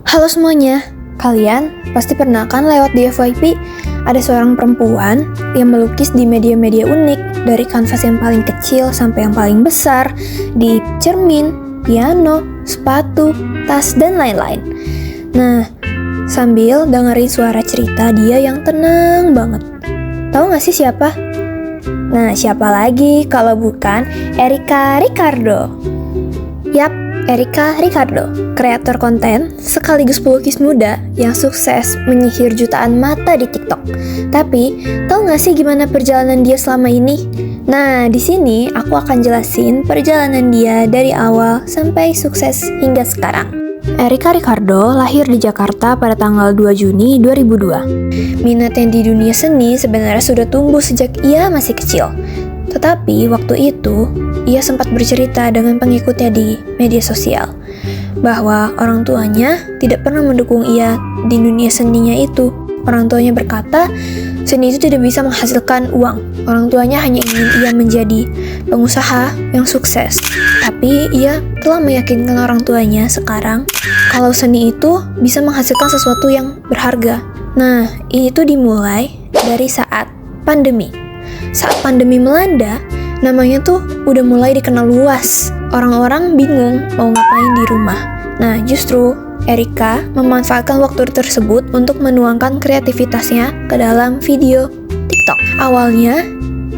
Halo semuanya, kalian pasti pernah kan lewat di FYP ada seorang perempuan yang melukis di media-media unik, dari kanvas yang paling kecil sampai yang paling besar, di cermin, piano, sepatu, tas, dan lain-lain. Nah, sambil dengerin suara cerita dia yang tenang banget. Tahu gak sih siapa? Nah, siapa lagi kalau bukan Erika Ricardo? Yap, Erika Ricardo, kreator konten sekaligus pelukis muda yang sukses menyihir jutaan mata di TikTok. Tapi, tahu nggak sih gimana perjalanan dia selama ini? Nah, di sini aku akan jelasin perjalanan dia dari awal sampai sukses hingga sekarang. Erika Ricardo lahir di Jakarta pada tanggal 2 Juni 2002. Minatnya di dunia seni sebenarnya sudah tumbuh sejak ia masih kecil. Tetapi waktu itu, ia sempat bercerita dengan pengikutnya di media sosial bahwa orang tuanya tidak pernah mendukung ia di dunia seninya itu. Orang tuanya berkata, seni itu tidak bisa menghasilkan uang. Orang tuanya hanya ingin ia menjadi pengusaha yang sukses. Tapi ia telah meyakinkan orang tuanya sekarang kalau seni itu bisa menghasilkan sesuatu yang berharga. Nah, ini tuh dimulai dari saat pandemi. Saat pandemi melanda, namanya tuh udah mulai dikenal luas. Orang-orang bingung mau ngapain di rumah. Nah, justru Erika memanfaatkan waktu tersebut untuk menuangkan kreativitasnya ke dalam video TikTok. Awalnya,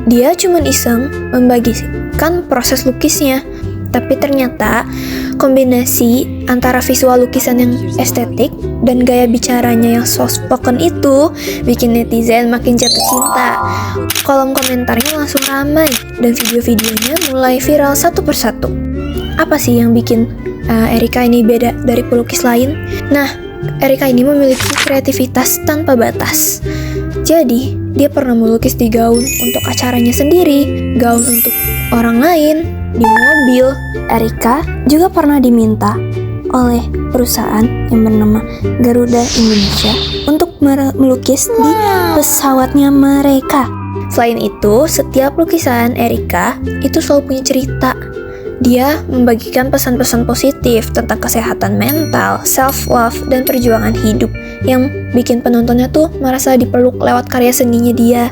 dia cuma iseng membagikan proses lukisnya. Tapi ternyata kombinasi antara visual lukisan yang estetik dan gaya bicaranya yang soft spoken itu bikin netizen makin jatuh cinta. Kolom komentarnya langsung ramai dan video-videonya mulai viral satu persatu. Apa sih yang bikin Erika ini beda dari pelukis lain? Nah, Erika ini memiliki kreativitas tanpa batas. Jadi, dia pernah melukis di gaun untuk acaranya sendiri, gaun untuk orang lain, di mobil. Erika juga pernah diminta oleh perusahaan yang bernama Garuda Indonesia untuk melukis di pesawatnya mereka. Selain itu, setiap lukisan Erika itu selalu punya cerita. Dia membagikan pesan-pesan positif tentang kesehatan mental, self-love, dan perjuangan hidup yang bikin penontonnya tuh merasa dipeluk lewat karya seninya dia.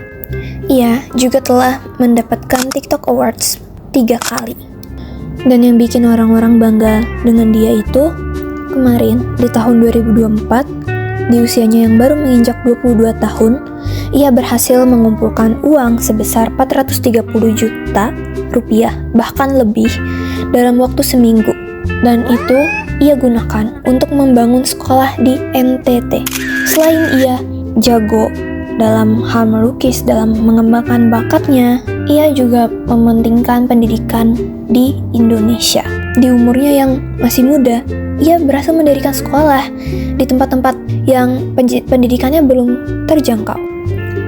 Ia juga telah mendapatkan TikTok Awards 3 kali. Dan yang bikin orang-orang bangga dengan dia itu, kemarin di tahun 2024, di usianya yang baru menginjak 22 tahun, ia berhasil mengumpulkan uang sebesar 430 juta rupiah, bahkan lebih, dalam waktu seminggu. Dan itu ia gunakan untuk membangun sekolah di NTT. Selain ia jago dalam hal melukis, dalam mengembangkan bakatnya, ia juga mementingkan pendidikan di Indonesia. Di umurnya yang masih muda, ia berhasil mendirikan sekolah di tempat-tempat yang pendidikannya belum terjangkau.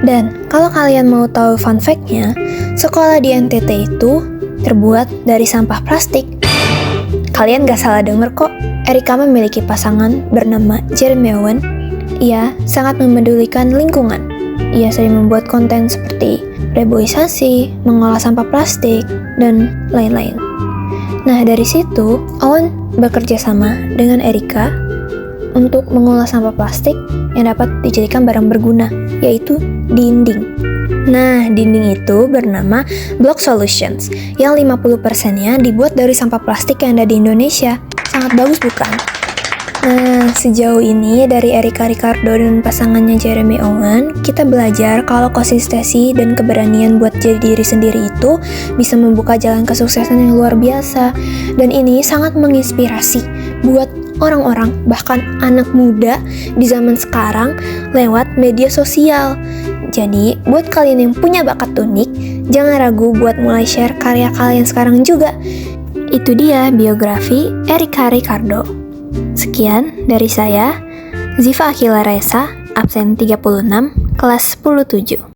Dan kalau kalian mau tahu fun fact-nya, sekolah di NTT itu terbuat dari sampah plastik. Kalian gak salah denger kok, Erika memiliki pasangan bernama Jeremy Owen. Ia sangat memedulikan lingkungan. Ia sering membuat konten seperti reboisasi, mengolah sampah plastik, dan lain-lain. Nah, dari situ, Owen bekerja sama dengan Erika untuk mengolah sampah plastik yang dapat dijadikan barang berguna, yaitu dinding. Nah, dinding itu bernama Block Solutions, yang 50%-nya dibuat dari sampah plastik yang ada di Indonesia. Sangat bagus bukan? Nah, sejauh ini dari Erika Ricardo dan pasangannya Jeremy Owen, kita belajar kalau konsistensi dan keberanian buat jadi diri sendiri itu bisa membuka jalan kesuksesan yang luar biasa. Dan ini sangat menginspirasi buat orang-orang, bahkan anak muda di zaman sekarang lewat media sosial. Jadi, buat kalian yang punya bakat unik, jangan ragu buat mulai share karya kalian sekarang juga. Itu dia biografi Erika Ricardo. Sekian dari saya, Ziva Akila Reza, absen 36, kelas 10-7.